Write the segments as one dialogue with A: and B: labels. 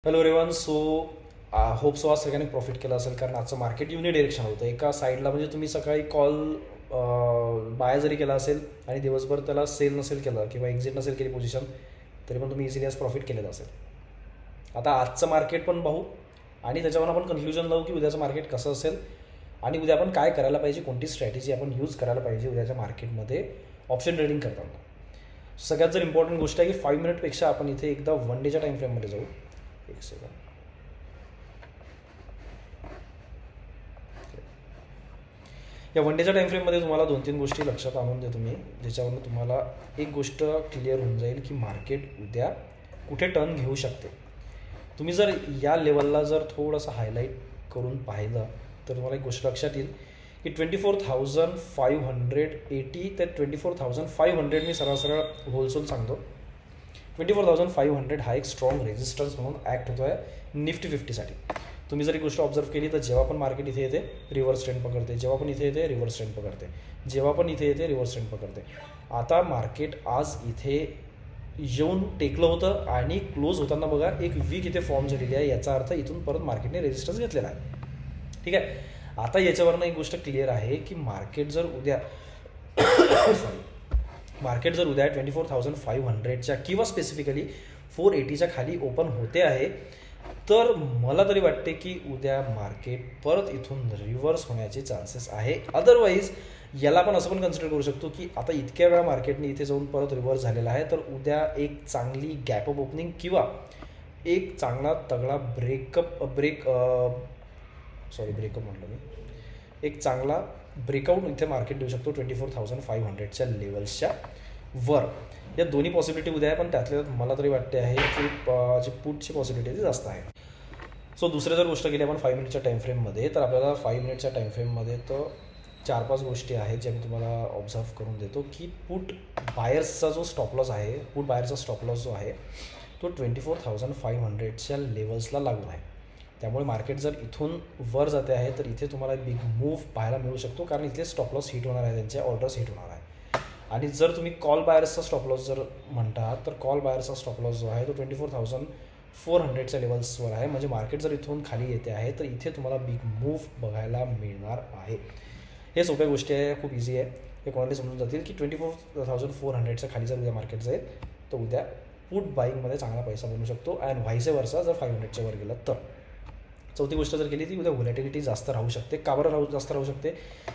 A: Hello everyone. So hope so आज सगळ्यांनी profit केलं असेल, कारण आजचं मार्केट युनि डिरेक्शन होतं. एका साईडला म्हणजे तुम्ही सकाळी कॉल बाय जरी केला असेल आणि दिवसभर त्याला सेल नसेल केलं किंवा एक्झिट नसेल केली पोझिशन, तरी पण तुम्ही इझिली आज प्रॉफिट केलेलं असेल. आता आजचं मार्केट पण पाहू आणि त्याच्यावर आपण कन्क्लुजन लावू की उद्याचं मार्केट कसं असेल आणि उद्या आपण काय करायला पाहिजे, कोणती स्ट्रॅटेजी आपण यूज करायला पाहिजे उद्याच्या मार्केटमध्ये ऑप्शन ट्रेडिंग करताना. सगळ्यात जर इम्पॉर्टंट गोष्ट आहे की 5 मिनिटपेक्षा आपण इथे एकदा 1 डेच्या टाईम फ्रेममध्ये जाऊ. एक सेकंड. या 1 डेच्या टाईम फ्रेममध्ये तुम्हाला 2-3 गोष्टी लक्षात आणून देतो मी, ज्याच्यावरून तुम्हाला एक गोष्ट क्लिअर होऊन जाईल की मार्केट उद्या कुठे टर्न घेऊ शकते. तुम्ही जर या लेवलला जर थोडंसं हायलाईट करून पाहिलं तर तुम्हाला एक गोष्ट लक्षात येईल की 24,580 ते 24,500 मी सरळ होलसेल सांगतो. 24,500 हा एक स्ट्रॉंग रेजिस्टन्स म्हणून ॲक्ट होतो आहे निफ्टी 50साठी. तुम्ही जर एक गोष्ट ऑब्झर्व केली तर जेव्हा पण मार्केट इथे येते रिव्हर्स ट्रेंड पकडते, जेव्हा पण इथे येते रिव्हर्स ट्रेंड पकडते, जेव्हा पण इथे येते रिव्हर्स ट्रेंड पकडते. आता मार्केट आज इथे येऊन टेकलं होतं आणि क्लोज होताना बघा एक वीक इथे फॉर्म झालेली आहे. याचा अर्थ इथून परत मार्केटने रेजिस्टन्स घेतलेला आहे. ठीक आहे. आता याच्यावरनं एक गोष्ट क्लिअर आहे की मार्केट जर उद्या मार्केट जर उद्या 24,500च्या किंवा स्पेसिफिकली 480च्या खाली ओपन होते आहे, तर मला तरी वाटते की उद्या मार्केट परत इथून रिव्हर्स होण्याचे चान्सेस आहे. अदरवाईज याला आपण असं पण कन्सिडर करू शकतो की आता इतक्या वेळा मार्केटने इथे जाऊन परत रिव्हर्स झालेला आहे, तर उद्या एक चांगली गॅप अप ओपनिंग किंवा एक चांगला तगडा ब्रेकअप म्हटलं मी, एक चांगला ब्रेकआउट इथे मार्केट देऊ शकतो 24,500च्या लेवल्सच्या वर. या दोन्ही पॉसिबिलिटी उद्या आहे, पण त्यातल्या मला तरी वाटते आहे की जी पुटची पॉसिबिलिटी ती जास्त आहे. सो दुसरी जर गोष्ट केली आपण 5 मिनिटच्या टाईम फ्रेममध्ये, तर आपल्याला 5 मिनिटच्या टाईम फ्रेममध्ये तर 4-5 गोष्टी आहेत ज्या मी तुम्हाला ऑब्झर्व करून देतो की पुट बायर्सचा जो स्टॉप लॉस आहे, पुट बायर्सचा स्टॉप लॉस जो आहे तो 24,500च्या लेवल्सला लागून आहे. त्यामुळे मार्केट जर इथून वर जाते आहे तर इथे तुम्हाला बिग मूव्ह पाहायला मिळू शकतो, कारण इथले स्टॉप लॉस हिट होणार आहे, त्यांचे ऑर्डर्स हिट होणार आहे. आणि जर तुम्ही कॉल बायर्सचा स्टॉप लॉस जर म्हणता तर कॉल बायर्सचा स्टॉप लॉस जो आहे तो 24,400च्या लेवल्सवर आहे. म्हणजे मार्केट जर इथून खाली येते आहे तर इथे तुम्हाला बिग मूव्ह बघायला मिळणार आहे. हे सोप्या गोष्टी आहे, खूप इझी आहे. हे कोणाला समजून जातील की 24,400च्या खाली जर उद्या मार्केट जाईल तर उद्या पुट बाईंगमध्ये चांगला पैसा बनू शकतो अँड व्हाईस वर्सा जर 500च्या वर गेलं तर. चौथी गोष्ट जर केली ती उद्या व्हॉलॅटिलिटी जास्त राहू शकते. का बरं जास्त राहू शकते?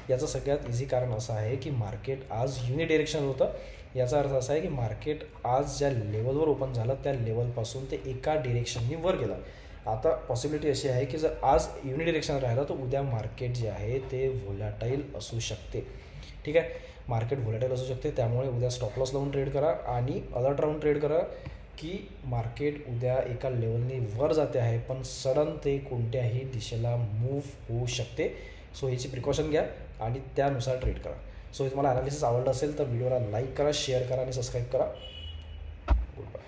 A: याचं सगळ्यात इझी कारण असं आहे की मार्केट आज युनि डिरेक्शन होतं. याचा अर्थ असा आहे की मार्केट आज ज्या लेवलवर ओपन झालं त्या लेवलपासून ते एका डिरेक्शननी वर गेलं. आता पॉसिबिलिटी अशी आहे की जर आज युनि डिरेक्शन राहिलं तर उद्या मार्केट जे आहे ते व्होलॅटाईल असू शकते. ठीक आहे. मार्केट व्होलॅटाईल असू शकते, त्यामुळे उद्या स्टॉप लॉस लावून ट्रेड करा आणि अलर्ट राहून ट्रेड करा की मार्केट उद्या एका लेवलने वर जाते आहे, पण सडन ते कोणत्याही दिशेला मूव्ह होऊ शकते. सो ह्याची प्रिकॉशन घ्या आणि त्यानुसार ट्रेड करा. सो हे तुम्हाला ॲनालिसिस आवडलं असेल तर व्हिडिओला लाईक करा, शेअर करा आणि सबस्क्राईब करा. Good bye.